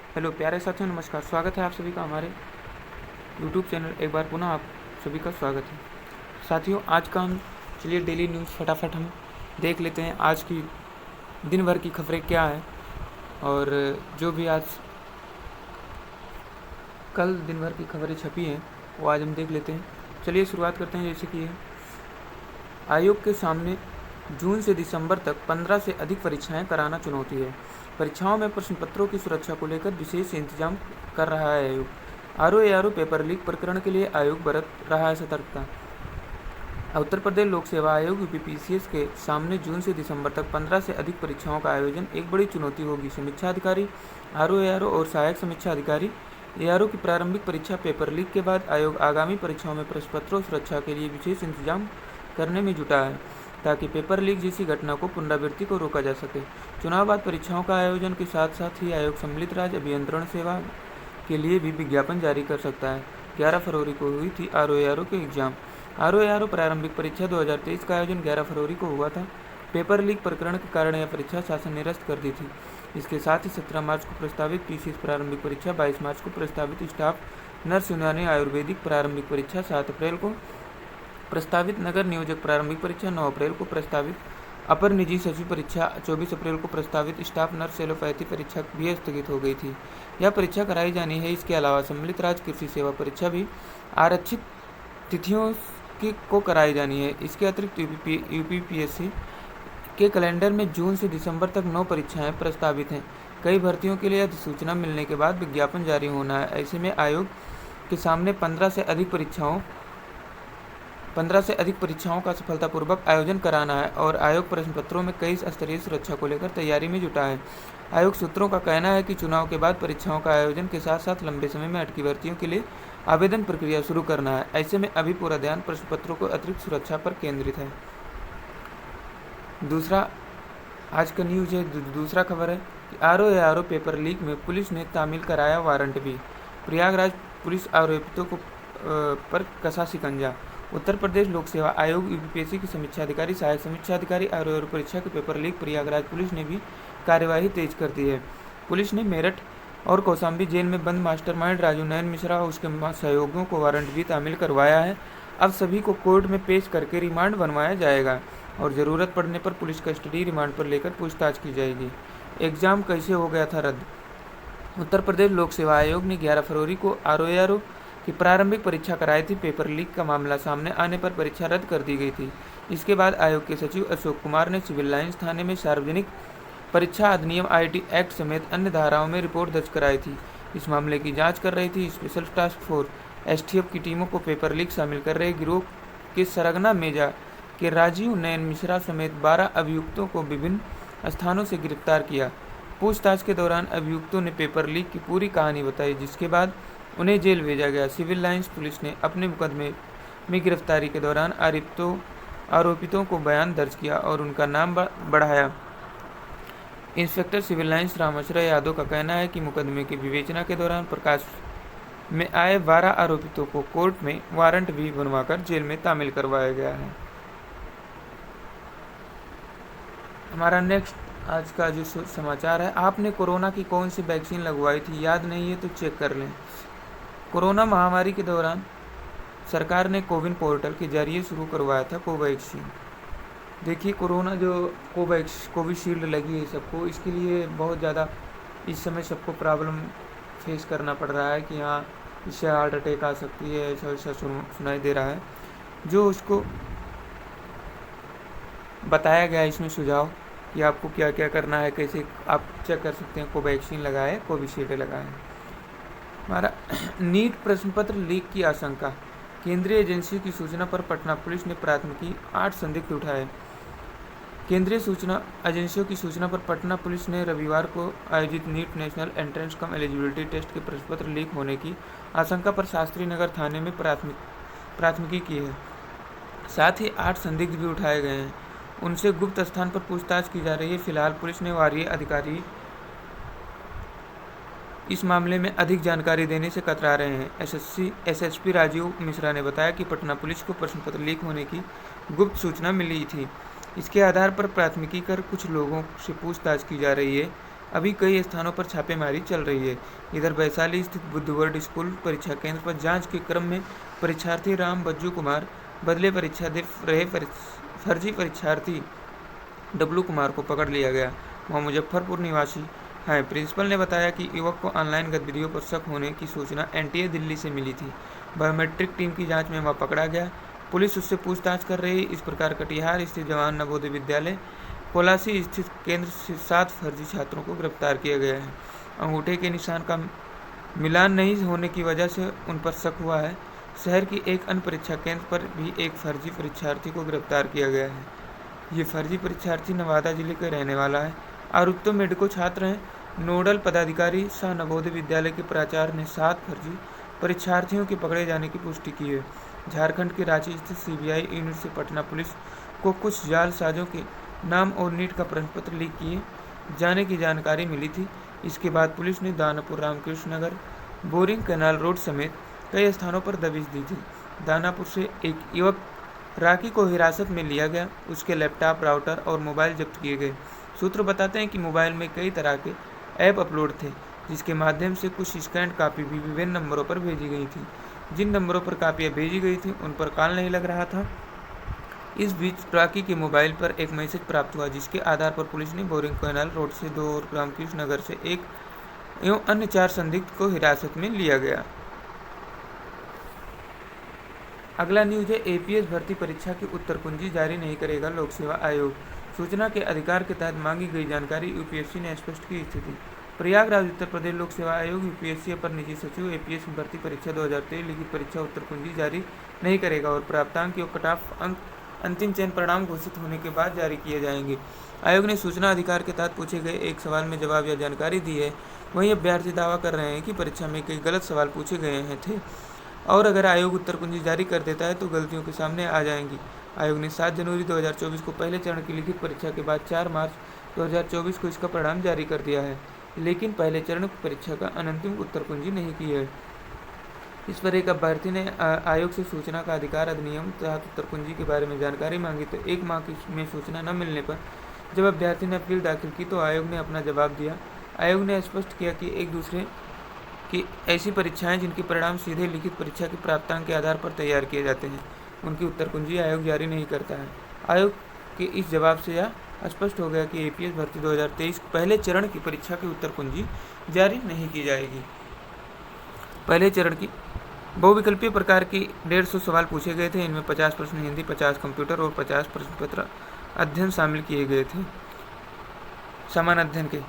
Hello प्यारे साथियों, नमस्कार। स्वागत है आप सभी का हमारे यूट्यूब चैनल। एक बार पुनः आप सभी का स्वागत है साथियों। आज का हम चलिए डेली न्यूज़ फटाफट हम देख लेते हैं। आज की दिन भर की खबरें क्या है और जो भी आज कल दिन भर की खबरें छपी हैं वो आज हम देख लेते हैं। चलिए शुरुआत करते हैं। जैसे कि आयोग के सामने जून से दिसंबर तक 15 से अधिक परीक्षाएं कराना चुनौती है। परीक्षाओं में प्रश्न पत्रों की सुरक्षा को लेकर विशेष इंतजाम कर रहा है आयोग। आरओ पेपर लीक प्रकरण के लिए आयोग बरत रहा है सतर्कता। उत्तर प्रदेश लोक सेवा आयोग यूपीपीसीएस के सामने जून से दिसंबर तक 15 से अधिक परीक्षाओं का आयोजन एक बड़ी चुनौती होगी। समीक्षा अधिकारी आरओ और सहायक समीक्षा अधिकारी एआरओ की प्रारंभिक परीक्षा पेपर लीक के बाद आयोग आगामी परीक्षाओं में प्रश्न पत्रों सुरक्षा के लिए विशेष इंतजाम करने में जुटा है ताकि पेपर लीक जैसी घटना को पुनरावृत्ति को रोका जा सके। चुनाव बाद परीक्षाओं का आयोजन के साथ साथ ही आयोग सम्मिलित राज्य अभियंत्रण सेवा के लिए भी विज्ञापन जारी कर सकता है। 11 फरवरी को हुई थी आरओ के एग्जाम। आरओ प्रारंभिक परीक्षा 2023 का आयोजन 11 फरवरी को हुआ था। पेपर लीक प्रकरण के कारण यह परीक्षा शासन ने निरस्त कर दी थी। इसके साथ ही 17 मार्च को प्रस्तावित पीसीएस प्रारंभिक परीक्षा, 22 मार्च को प्रस्तावित स्टाफ नर्स यूनानी आयुर्वेदिक प्रारंभिक परीक्षा, 7 अप्रैल को प्रस्तावित नगर नियोजक प्रारंभिक परीक्षा, 9 अप्रैल को प्रस्तावित अपर निजी सचिव परीक्षा, 24 अप्रैल को प्रस्तावित स्टाफ नर्स एलोपैथी परीक्षा भी स्थगित हो गई थी। यह परीक्षा कराई जानी है। इसके अलावा सम्मिलित राज्य कृषि सेवा परीक्षा भी आरक्षित तिथियों को कराई जानी है। इसके अतिरिक्त यूपीपीएससी के कैलेंडर में जून से दिसंबर तक 9 परीक्षाएं प्रस्तावित हैं। कई भर्तियों के लिए अधिसूचना मिलने के बाद विज्ञापन जारी होना है। ऐसे में आयोग के सामने 15 से अधिक परीक्षाओं का सफलतापूर्वक आयोजन कराना है और आयोग प्रश्न पत्रों में कई स्तरीय सुरक्षा को लेकर तैयारी में जुटा है। आयोग सूत्रों का कहना है कि चुनाव के बाद परीक्षाओं का आयोजन के साथ साथ लंबे समय में अटकी भर्तियों के लिए आवेदन प्रक्रिया शुरू करना है। ऐसे में अभी पूरा ध्यान प्रश्न पत्रों को अतिरिक्त सुरक्षा पर केंद्रित है। दूसरा आज का न्यूज है। दूसरा खबर है कि आरओ पेपर लीक में पुलिस ने तामील कराया वारंट भी। प्रयागराज पुलिस आरोपितों को पर कसा शिकंजा। उत्तर प्रदेश लोक सेवा आयोग यूपीपीएससी की समीक्षा अधिकारी, सहायक समीक्षा अधिकारी आरओ परीक्षा के पेपर लीक प्रयागराज पुलिस ने भी कार्यवाही तेज कर दी है। पुलिस ने मेरठ और कौशाम्बी जेल में बंद मास्टरमाइंड राजू नयन मिश्रा और उसके सहयोगियों को वारंट भी तामील करवाया है। अब सभी को कोर्ट में पेश करके रिमांड बनवाया जाएगा और ज़रूरत पड़ने पर पुलिस कस्टडी रिमांड पर लेकर पूछताछ की जाएगी। एग्जाम कैसे हो गया था रद्द। उत्तर प्रदेश लोक सेवा आयोग ने 11 फरवरी को आरओ की प्रारंभिक परीक्षा कराई थी। पेपर लीक का मामला सामने आने पर परीक्षा रद्द कर दी गई थी। इसके बाद आयोग के सचिव अशोक कुमार ने सिविल लाइंस थाने में सार्वजनिक परीक्षा अधिनियम आईटी एक्ट समेत अन्य धाराओं में रिपोर्ट दर्ज कराई थी। इस मामले की जांच कर रही थी स्पेशल टास्क फोर्स एसटीएफ की टीमों को पेपर लीक शामिल कर रहे गिरोह के सरगना मेजा के राजीव नयन मिश्रा समेत 12 अभियुक्तों को विभिन्न स्थानों से गिरफ्तार किया। पूछताछ के दौरान अभियुक्तों ने पेपर लीक की पूरी कहानी बताई, जिसके बाद उन्हें जेल भेजा गया। सिविल लाइंस पुलिस ने अपने मुकदमे में गिरफ्तारी के दौरान आरोपितों को बयान दर्ज किया और उनका नाम बढ़ाया। Inspector Civil Lines Rameshwar Yadav का कहना है कि मुकदमे की विवेचना के दौरान प्रकाश में आए 12 आरोपितों को कोर्ट में वारंट भी बनवाकर जेल में तामील करवाया गया है। हमारा नेक्स्ट आज का जो समाचार है, आपने कोरोना की कौन सी वैक्सीन लगवाई थी? याद नहीं है तो चेक कर लें। कोरोना महामारी के दौरान सरकार ने कोविन पोर्टल के जरिए शुरू करवाया था कोवैक्सीन। देखिए, कोरोना जो कोविशील्ड लगी है सबको, इसके लिए बहुत ज़्यादा इस समय सबको प्रॉब्लम फेस करना पड़ रहा है कि हाँ, इससे हार्ट अटैक आ सकती है, ऐसा सुनाई दे रहा है। जो उसको बताया गया है इसमें सुझाव कि आपको क्या क्या करना है, कैसे आप चेक कर सकते हैं कोवैक्सीन लगाए, कोविशील्ड लगाए। हमारा नीट प्रश्न पत्र लीक की आशंका। केंद्रीय एजेंसी की सूचना पर पटना पुलिस ने प्राथमिकी, 8 संदिग्ध उठाए। केंद्रीय सूचना एजेंसियों की सूचना पर पटना पुलिस ने रविवार को आयोजित नीट नेशनल एंट्रेंस कम एलिजिबिलिटी टेस्ट के प्रश्न पत्र लीक होने की आशंका पर शास्त्री नगर थाने में प्राथमिकी की है। साथ ही 8 संदिग्ध भी उठाए गए हैं। उनसे गुप्त स्थान पर पूछताछ की जा रही है। फिलहाल पुलिस ने वरीय अधिकारी इस मामले में अधिक जानकारी देने से कतरा रहे हैं। एसएसपी राजीव मिश्रा ने बताया कि पटना पुलिस को प्रश्न पत्र लीक होने की गुप्त सूचना मिली थी। इसके आधार पर प्राथमिकी कर कुछ लोगों से पूछताछ की जा रही है। अभी कई स्थानों पर छापेमारी चल रही है। इधर वैशाली स्थित बुद्धवर्ड स्कूल परीक्षा केंद्र पर जांच के क्रम में परीक्षार्थी राम बज्जू कुमार बदले परीक्षा दे रहे फर्जी परीक्षार्थी डब्लू कुमार को पकड़ लिया गया। वह मुजफ्फरपुर निवासी है। प्रिंसिपल ने बताया कि युवक को ऑनलाइन गतिविधियों पर शक होने की सूचना एनटीए दिल्ली से मिली थी। बायोमेट्रिक टीम की जांच में वह पकड़ा गया। पुलिस उससे पूछताछ कर रही है। इस प्रकार कटिहार स्थित जवाहर नवोदय विद्यालय कोलासी स्थित केंद्र से 7 फर्जी छात्रों को गिरफ्तार किया गया है। अंगूठे के निशान का मिलान नहीं होने की वजह से उन पर शक हुआ है। शहर की एक अन्य परीक्षा केंद्र पर भी एक फर्जी परीक्षार्थी को गिरफ्तार किया गया है। ये फर्जी परीक्षार्थी नवादा जिले का रहने वाला है। आरोपित मेडिको छात्र हैं। नोडल पदाधिकारी शाह नवोदय विद्यालय के प्राचार्य ने 7 फर्जी परीक्षार्थियों के पकड़े जाने की पुष्टि की है। झारखंड के रांची स्थित सीबीआई यूनिट से पटना पुलिस को कुछ जालसाजों के नाम और नीट का प्रश्न पत्र लीक किए जाने की जानकारी मिली थी। इसके बाद पुलिस ने दानापुर, रामकृष्ण नगर, बोरिंग कैनाल रोड समेत कई स्थानों पर दबिश दी थी। दानापुर से एक युवक राकी को हिरासत में लिया गया। उसके लैपटॉप, राउटर और मोबाइल जब्त किए गए। सूत्र बताते हैं कि मोबाइल में कई तरह के ऐप अपलोड थे, जिसके माध्यम से कुछ स्कैन कापी भी विभिन्न नंबरों पर भेजी गई थी। जिन नंबरों पर कापियाँ भेजी गई थी उन पर कॉल नहीं लग रहा था। इस बीच राकी के मोबाइल पर एक मैसेज प्राप्त हुआ, जिसके आधार पर पुलिस ने बोरिंग कैनाल रोड से 2 और रामकृष्ण नगर से 1 एवं अन्य 4 संदिग्ध को हिरासत में लिया गया। अगला न्यूज है एपीएस भर्ती परीक्षा की उत्तर कुंजी जारी नहीं करेगा लोक सेवा आयोग। सूचना के अधिकार के तहत मांगी गई जानकारी यूपीएससी ने स्पष्ट की स्थिति। प्रयागराज उत्तर प्रदेश लोक सेवा आयोग यूपीएससी अपर निजी सचिव एपीएस भर्ती परीक्षा 2023 लिखित परीक्षा उत्तर कुंजी जारी नहीं करेगा और प्राप्तांक और कट ऑफ अंक अंतिम चयन परिणाम घोषित होने के बाद जारी किए जाएंगे। आयोग ने सूचना अधिकार के तहत पूछे गए एक सवाल में जवाब या जानकारी दी है। वहीं अभ्यर्थी दावा कर रहे हैं कि परीक्षा में कई गलत सवाल पूछे गए थे और अगर आयोग उत्तर कुंजी जारी कर देता है तो गलतियों के सामने आ जाएंगी। आयोग ने 7 जनवरी 2024 को पहले चरण की लिखित परीक्षा के बाद 4 मार्च 2024 को इसका परिणाम जारी कर दिया है, लेकिन पहले चरण की परीक्षा का अंतिम उत्तर कुंजी नहीं की है। इस पर एक अभ्यर्थी ने आयोग से सूचना का अधिकार अधिनियम तहत उत्तर कुंजी के बारे में जानकारी मांगी तो 1 माह में सूचना न मिलने पर जब अभ्यर्थी ने अपील दाखिल की तो आयोग ने अपना जवाब दिया। आयोग ने स्पष्ट किया कि एक दूसरे की ऐसी परीक्षाएं जिनके परिणाम सीधे लिखित परीक्षा के प्राप्तांक के आधार पर तैयार किए जाते हैं, उनकी उत्तर कुंजी आयोग जारी नहीं करता है। आयोग के इस जवाब से यह स्पष्ट हो गया कि एपीएस भर्ती 2023 पहले चरण की परीक्षा की उत्तर कुंजी जारी नहीं की जाएगी। पहले चरण की बहुविकल्पीय प्रकार की 150 सवाल पूछे गए थे। इनमें 50 प्रश्न हिंदी, 50 कंप्यूटर और 50 प्रश्न पत्र अध्ययन शामिल किए गए थे। सामान्य अध्ययन के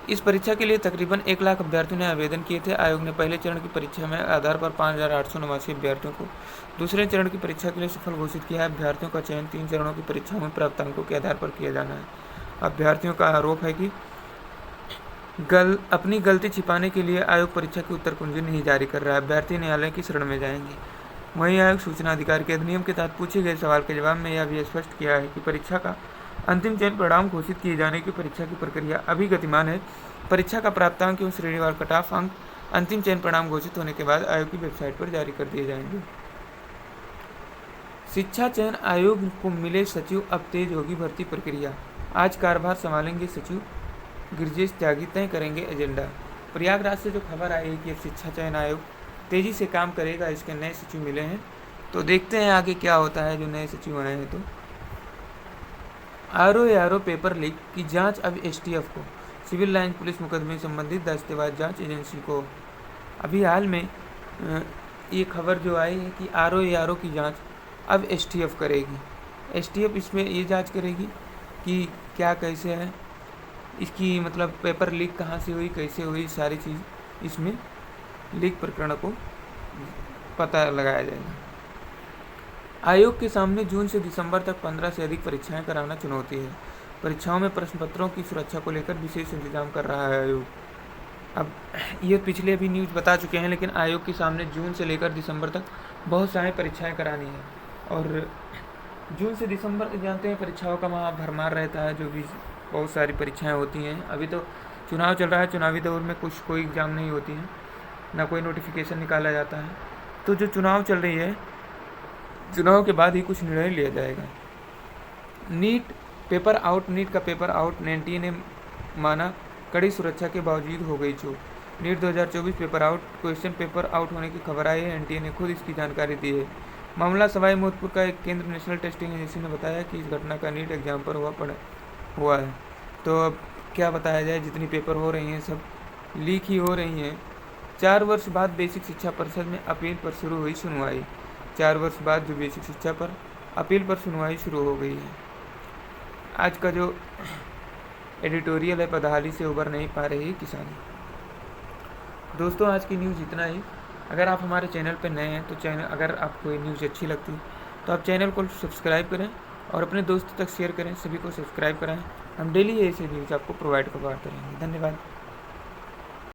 इस परीक्षा के लिए तकरीबन 1 लाख अभ्यर्थियों ने आवेदन किए थे। आयोग ने पहले चरण की परीक्षा में आधार पर 5,889 अभ्यर्थियों को दूसरे चरण की परीक्षा के लिए सफल घोषित किया है। अभ्यर्थियों का चयन 3 चरणों की परीक्षाओं में प्राप्तांकों के आधार पर किया जाना है। अभ्यर्थियों का आरोप है कि अपनी गलती छिपाने के लिए आयोग परीक्षा की उत्तर कुंजी नहीं जारी कर रहा है। अभ्यर्थी न्यायालय की शरण में जाएंगे। वहीं आयोग सूचना अधिकार के अधिनियम के तहत पूछे गए सवाल के जवाब में यह भी स्पष्ट किया है कि परीक्षा का अंतिम चयन परिणाम घोषित किए जाने की परीक्षा की प्रक्रिया अभी गतिमान है। परीक्षा का प्राप्तांक एवं श्रेणीवार कट ऑफ अंक अंतिम चयन परिणाम घोषित होने के बाद आयोग की वेबसाइट पर जारी कर दिए जाएंगे। शिक्षा चयन आयोग को मिले सचिव, अब तेज होगी भर्ती प्रक्रिया। आज कार्यभार संभालेंगे सचिव गिरिजेश त्यागी, तय करेंगे एजेंडा। प्रयागराज से जो खबर आई है कि अब शिक्षा चयन आयोग तेजी से काम करेगा, इसके नए सचिव मिले हैं, तो देखते हैं आगे क्या होता है जो नए सचिव आए हैं। तो आरओ पेपर लीक की जांच अब एसटीएफ को। सिविल लाइन पुलिस मुकदमे संबंधित दस्तावेज जांच एजेंसी को। अभी हाल में ये खबर जो आई है कि आरओ की जांच अब एसटीएफ करेगी। एसटीएफ इसमें ये जांच करेगी कि क्या कैसे है, इसकी मतलब पेपर लीक कहाँ से हुई, कैसे हुई, सारी चीज़ इसमें लीक प्रकरण को पता लगाया जाएगा। आयोग के सामने जून से दिसंबर तक 15 से अधिक परीक्षाएं कराना चुनौती है। परीक्षाओं में प्रश्न पत्रों की सुरक्षा को लेकर विशेष इंतजाम कर रहा है आयोग। अब ये पिछले भी न्यूज़ बता चुके हैं, लेकिन आयोग के सामने जून से लेकर दिसंबर तक बहुत सारी परीक्षाएं करानी है। और जून से दिसंबर जानते हैं परीक्षाओं का वहाँ भरमार रहता है, जो भी बहुत सारी परीक्षाएं होती हैं। अभी तो चुनाव चल रहा है, चुनावी दौर में कोई एग्ज़ाम नहीं होती है, ना कोई नोटिफिकेशन निकाला जाता है। तो जो चुनाव चल रही है, चुनाव के बाद ही कुछ निर्णय लिया जाएगा। नीट का पेपर आउट, एनटीए ने माना कड़ी सुरक्षा के बावजूद हो गई चूक। नीट 2024 क्वेश्चन पेपर आउट होने की खबर आई है। एनटीए ने खुद इसकी जानकारी दी है। मामला सवाई माधोपुर का एक केंद्र नेशनल टेस्टिंग एजेंसी ने बताया कि इस घटना का नीट एग्जाम पर हुआ है। तो अब क्या बताया जाए, जितनी पेपर हो रही हैं सब लीक ही हो रही हैं। 4 वर्ष बाद बेसिक शिक्षा परिषद में अपील पर शुरू हुई सुनवाई। 4 वर्ष बाद जो बेसिक शिक्षा पर अपील पर सुनवाई शुरू हो गई है। आज का जो एडिटोरियल है, बदहाली से उबर नहीं पा रही किसान। दोस्तों, आज की न्यूज़ इतना ही। अगर आप हमारे चैनल पर नए हैं तो अगर आपको ये न्यूज़ अच्छी लगती है तो आप चैनल को सब्सक्राइब करें और अपने दोस्तों तक शेयर करें, सभी को सब्सक्राइब कराएं। हम डेली ऐसे न्यूज़ आपको प्रोवाइड करवाते रहेंगे। धन्यवाद।